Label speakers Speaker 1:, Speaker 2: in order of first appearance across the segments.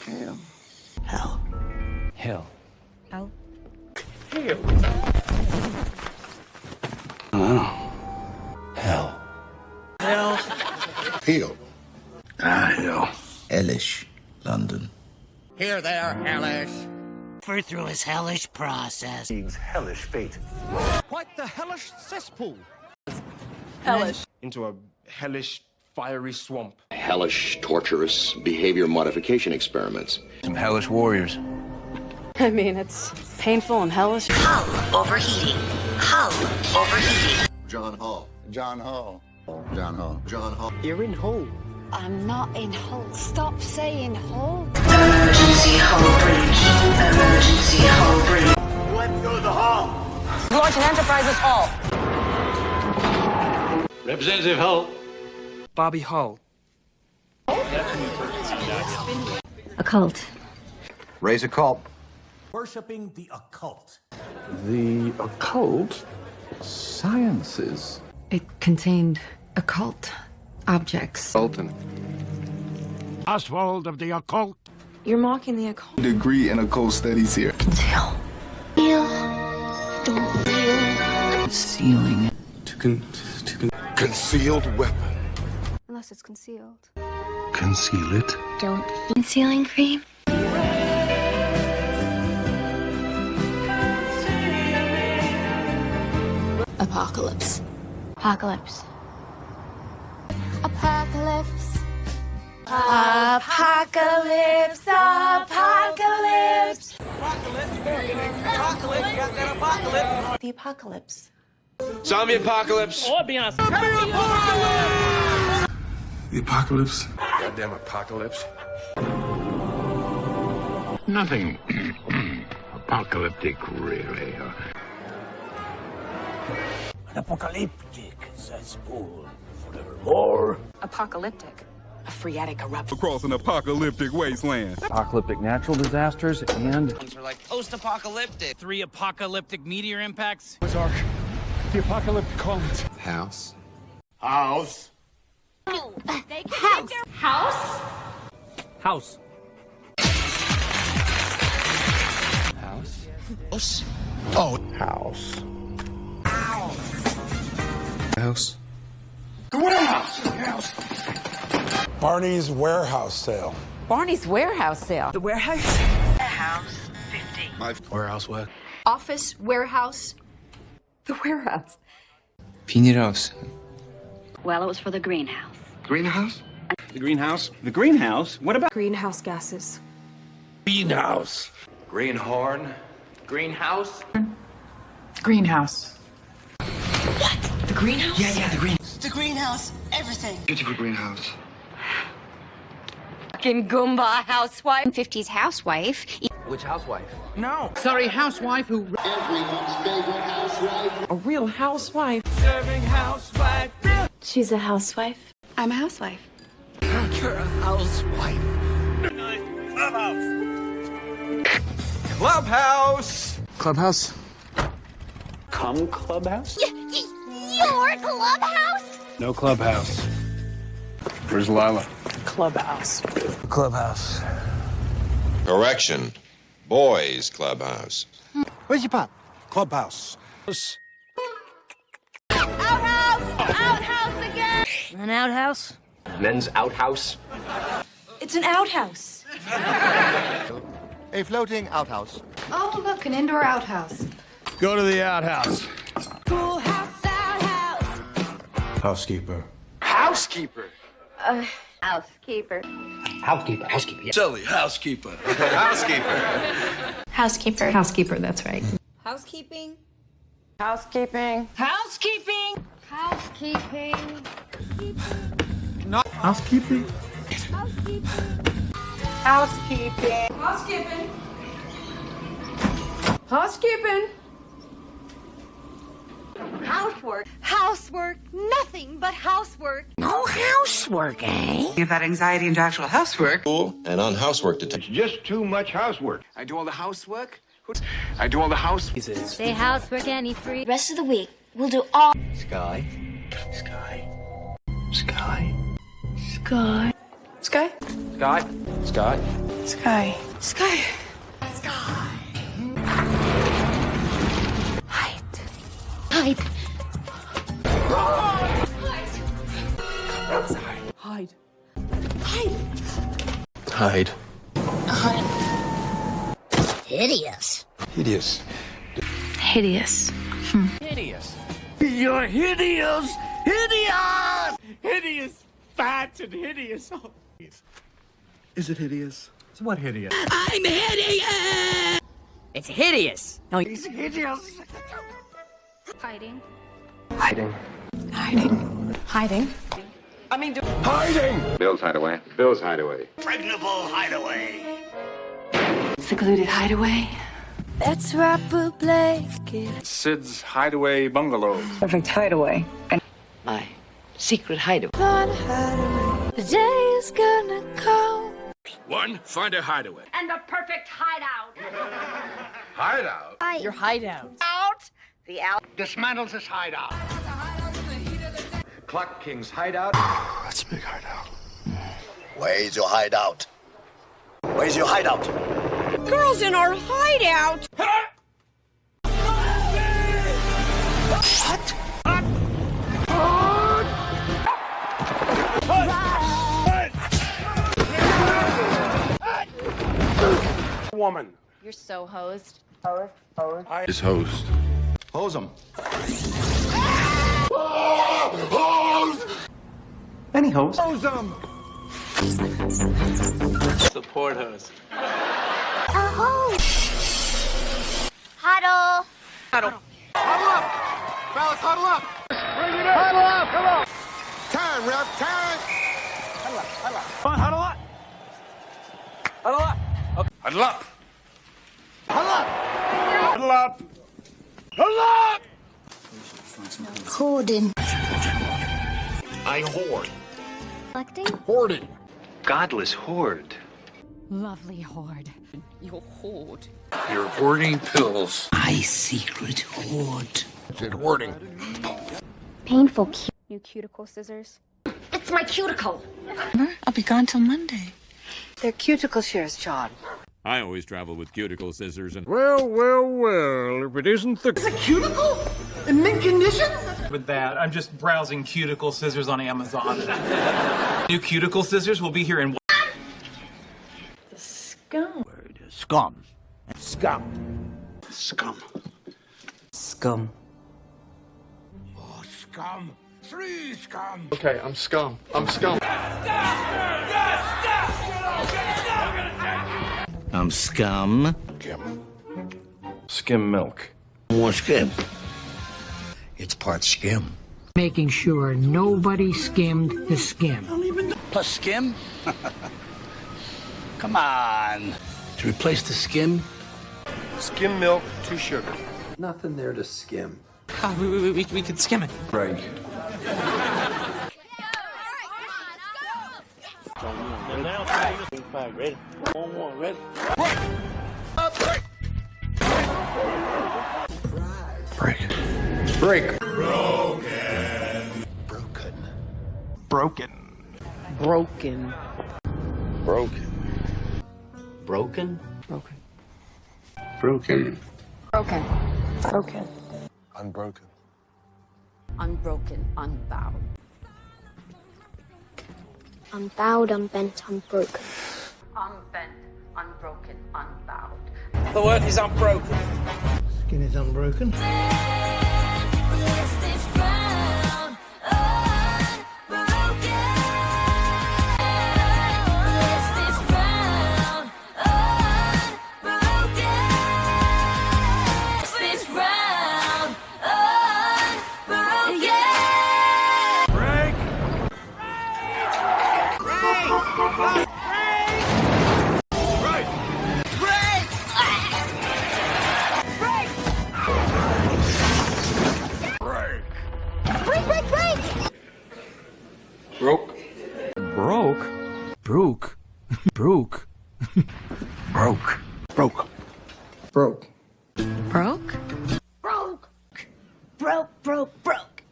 Speaker 1: Hell.
Speaker 2: Hell.
Speaker 3: Hell.
Speaker 4: Hell.
Speaker 1: Hell.
Speaker 2: Oh. Hell.
Speaker 1: Hell.
Speaker 2: Hell. Hell. Hellish. London.
Speaker 1: Here they are, hellish.
Speaker 5: Suffer through his hellish process.
Speaker 6: Being's hellish fate.
Speaker 1: Quite the hellish cesspool.
Speaker 4: Hellish.
Speaker 6: Into a hellish, fiery swamp.
Speaker 7: Hellish, torturous behavior modification experiments.
Speaker 3: Some hellish warriors.
Speaker 4: I mean, it's painful and hellish.
Speaker 5: Hull overheating. Hull overheating.
Speaker 2: John Hall. John Hall. John Hall. John Hall.
Speaker 1: You're in Hull.
Speaker 4: I'm not in Hull. Stop saying Hull.
Speaker 5: Emergency hull breach. Emergency hull breach.
Speaker 1: Went through the hull.
Speaker 4: Launch an Enterprises Hall.
Speaker 8: Representative Hull.
Speaker 3: Bobby Hull.
Speaker 4: Occult.
Speaker 2: Raise a cult.
Speaker 1: Worshipping the occult.
Speaker 9: The occult sciences.
Speaker 4: It contained occult objects.
Speaker 9: Sultan.
Speaker 8: Oswald of the occult.
Speaker 4: You're mocking the occult.
Speaker 9: Degree in occult studies here.
Speaker 4: Conceal.
Speaker 2: Concealing.
Speaker 9: Concealed weapon.
Speaker 4: Unless it's concealed.
Speaker 9: Conceal it.
Speaker 4: Don't. Concealing cream. Apocalypse. Apocalypse. Apocalypse. Apocalypse. Apocalypse. The apocalypse.
Speaker 8: Zombie apocalypse.
Speaker 9: The apocalypse.
Speaker 6: Goddamn apocalypse.
Speaker 9: Nothing apocalyptic, really.
Speaker 1: An apocalyptic cesspool. Forevermore.
Speaker 4: Apocalyptic. A phreatic eruption.
Speaker 9: Across an apocalyptic wasteland.
Speaker 3: Apocalyptic natural disasters and...
Speaker 8: Are like post-apocalyptic. 3 apocalyptic meteor impacts.
Speaker 9: The apocalyptic comet.
Speaker 2: House.
Speaker 1: House.
Speaker 4: House. House.
Speaker 3: House.
Speaker 2: House. Oh. House. House.
Speaker 1: The warehouse. House.
Speaker 9: Barney's warehouse sale.
Speaker 4: Barney's warehouse sale.
Speaker 5: The warehouse? Warehouse 50.
Speaker 2: My warehouse what?
Speaker 4: Office, warehouse. The warehouse.
Speaker 2: Peanut house.
Speaker 5: Well, it was for the greenhouse.
Speaker 2: Greenhouse?
Speaker 8: The greenhouse? The greenhouse? What about...
Speaker 4: Greenhouse gases.
Speaker 1: Greenhouse.
Speaker 8: Greenhorn? Greenhouse?
Speaker 4: Greenhouse.
Speaker 5: The greenhouse?
Speaker 8: Yeah, the green...
Speaker 5: The greenhouse. Everything.
Speaker 2: Beautiful greenhouse.
Speaker 4: Fucking Goomba housewife.
Speaker 10: 50s housewife.
Speaker 3: Which housewife?
Speaker 8: No.
Speaker 3: Sorry, housewife who...
Speaker 2: Everyone's favorite housewife.
Speaker 4: A real housewife.
Speaker 8: Serving housewife.
Speaker 4: She's a housewife. I'm a housewife.
Speaker 1: You're a housewife.
Speaker 8: Clubhouse.
Speaker 3: Clubhouse?
Speaker 8: Come clubhouse?
Speaker 10: Your clubhouse?
Speaker 3: No clubhouse. Where's Lila?
Speaker 4: Clubhouse.
Speaker 3: Clubhouse.
Speaker 7: Correction. Boys Clubhouse.
Speaker 1: Where's your pop? Clubhouse.
Speaker 10: Outhouse! Outhouse again!
Speaker 5: An outhouse?
Speaker 8: Men's outhouse.
Speaker 5: It's an outhouse.
Speaker 1: A floating outhouse.
Speaker 4: Oh, look, an indoor outhouse.
Speaker 9: Go to the outhouse.
Speaker 10: Pool house, outhouse!
Speaker 9: Housekeeper.
Speaker 8: Housekeeper.
Speaker 4: Housekeeper.
Speaker 8: Housekeeper. Yeah.
Speaker 9: Silly housekeeper.
Speaker 7: Housekeeper.
Speaker 4: Housekeeper. Housekeeper, that's right.
Speaker 10: Housekeeping.
Speaker 4: Housekeeping.
Speaker 5: Housekeeping.
Speaker 4: Housekeeping.
Speaker 9: Housekeeping?
Speaker 4: Housekeeping.
Speaker 10: Housekeeping.
Speaker 4: Housekeeping.
Speaker 10: Housework. Housework. Nothing but housework.
Speaker 5: No housework, eh?
Speaker 11: Give that anxiety into actual housework.
Speaker 7: School and on housework detention.
Speaker 6: Just too much housework.
Speaker 8: I do all the housework. I do all the house...
Speaker 10: Say housework any free.
Speaker 5: Rest of the week, we'll do all...
Speaker 2: Sky.
Speaker 4: Sky.
Speaker 3: Sky.
Speaker 4: Sky.
Speaker 3: Sky.
Speaker 11: Sky.
Speaker 10: Sky. Sky. Hide. Hide.
Speaker 3: Hide.
Speaker 10: Hide.
Speaker 3: Hide.
Speaker 10: Hideous.
Speaker 3: Hideous.
Speaker 11: Hideous.
Speaker 8: Hideous.
Speaker 1: You're hideous! Hideous! Hideous! Fat and hideous!
Speaker 9: Is it hideous?
Speaker 3: What hideous?
Speaker 8: I'm hideous! It's hideous. No,
Speaker 1: He's hideous!
Speaker 10: Hiding.
Speaker 3: Hiding.
Speaker 11: Hiding. Hiding.
Speaker 6: Hiding!
Speaker 7: Bill's hideaway. Bill's hideaway.
Speaker 1: Pregnable hideaway!
Speaker 11: Secluded hideaway.
Speaker 10: That's right, Buble.
Speaker 6: Sid's hideaway bungalow.
Speaker 11: Perfect hideaway. My secret hideaway.
Speaker 10: The day is gonna come.
Speaker 6: One, find a hideaway.
Speaker 10: And the perfect hideout.
Speaker 6: Hideout?
Speaker 8: your hideout.
Speaker 1: Dismantles his hideout.
Speaker 6: Clock King's hideout.
Speaker 9: That's a big hideout.
Speaker 1: Where's your hideout? Where's your hideout?
Speaker 10: Girls in our hideout.
Speaker 6: Woman.
Speaker 10: You're so hosed.
Speaker 6: His host.
Speaker 2: Hose him.
Speaker 3: Any hose?
Speaker 1: Hose them!
Speaker 3: Support hose.
Speaker 10: Huddle.
Speaker 1: Huddle up! Fellas, huddle up! Bring it in! Huddle up! Come on! Time, ref, time!
Speaker 3: Huddle up. Come on, huddle up. Huddle up.
Speaker 6: Huddle up.
Speaker 1: Huddle up!
Speaker 6: Huddle up. Huddle up.
Speaker 10: Hoarding.
Speaker 6: I hoard.
Speaker 10: Collecting.
Speaker 6: Hoarding.
Speaker 9: Godless horde.
Speaker 10: Lovely hoard. You hoard.
Speaker 6: You're hoarding pills.
Speaker 11: My secret hoard.
Speaker 6: Is it hoarding?
Speaker 10: Painful. New cuticle scissors. It's my cuticle.
Speaker 11: I'll be gone till Monday. They're cuticle shears, John.
Speaker 12: I always travel with cuticle scissors and...
Speaker 1: Well, if it isn't the...
Speaker 3: Is a cuticle? In mint condition? With that, I'm just browsing cuticle scissors on Amazon. New cuticle scissors will be here in...
Speaker 11: Scum.
Speaker 1: Scum. Scum.
Speaker 2: Scum.
Speaker 11: Scum.
Speaker 1: Oh, scum. Three scum.
Speaker 6: Okay, I'm scum. I'm scum.
Speaker 1: I'm scum.
Speaker 6: Skim milk.
Speaker 1: More skim. It's part skim.
Speaker 3: Making sure nobody skimmed the skim.
Speaker 1: Plus skim? Come on. To replace the skim?
Speaker 6: Skim milk, 2 sugar.
Speaker 9: Nothing there to skim.
Speaker 3: We could skim it.
Speaker 9: Break.
Speaker 1: Ready? One, ready?
Speaker 9: Break. Break.
Speaker 3: Broken.
Speaker 11: Broken.
Speaker 1: Broken. Broken?
Speaker 11: Broken.
Speaker 1: Broken.
Speaker 10: Broken.
Speaker 11: Broken.
Speaker 9: Unbroken.
Speaker 10: Unbroken. Unbowed. Unbowed, unbent, unbroken. Unbent, unbroken, unbowed.
Speaker 3: The word is unbroken.
Speaker 1: Skin is unbroken.
Speaker 6: Broke.
Speaker 3: Broke? Broke. Broke.
Speaker 1: Broke. Broke.
Speaker 9: Broke.
Speaker 11: Broke?
Speaker 10: Broke. Broke.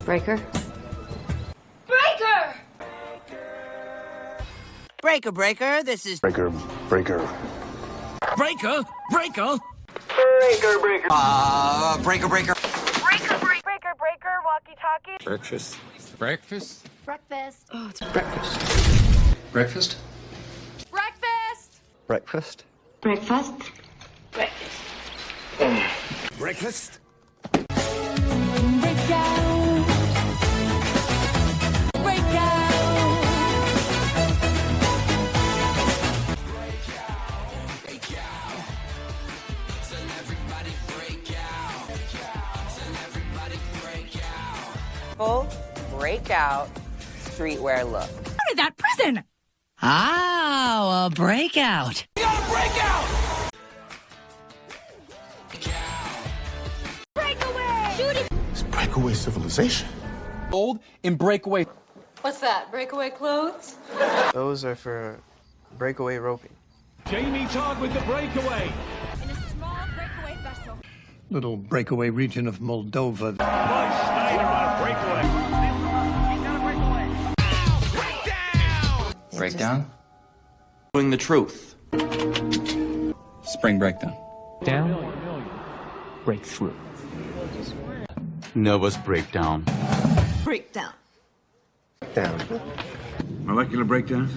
Speaker 11: Breaker?
Speaker 10: Breaker!
Speaker 8: Breaker, breaker, this is...
Speaker 9: Breaker.
Speaker 8: Breaker? Breaker?
Speaker 10: Breaker, breaker.
Speaker 8: Breaker, walkie-talkie.
Speaker 6: Breakfast.
Speaker 8: Breakfast?
Speaker 10: Breakfast.
Speaker 9: Oh, it's breakfast.
Speaker 6: Breakfast?
Speaker 10: Breakfast.
Speaker 9: Breakfast.
Speaker 10: Breakfast.
Speaker 6: Breakfast?
Speaker 10: Break out. Break out.
Speaker 8: Full breakout streetwear look.
Speaker 11: Out of that prison!
Speaker 8: Oh, a breakout. You got a breakout!
Speaker 10: Breakaway. Shooting.
Speaker 9: It's breakaway civilization.
Speaker 3: Old and breakaway.
Speaker 10: What's that? Breakaway clothes?
Speaker 6: Those are for breakaway roping.
Speaker 3: Jamie Todd with the breakaway.
Speaker 10: In a small breakaway vessel.
Speaker 9: Little breakaway region of Moldova.
Speaker 8: Breakdown? Doing the truth.
Speaker 3: Spring breakdown. Down. Breakthrough.
Speaker 12: Nervous breakdown.
Speaker 11: Breakdown.
Speaker 9: Down.
Speaker 12: Molecular breakdown.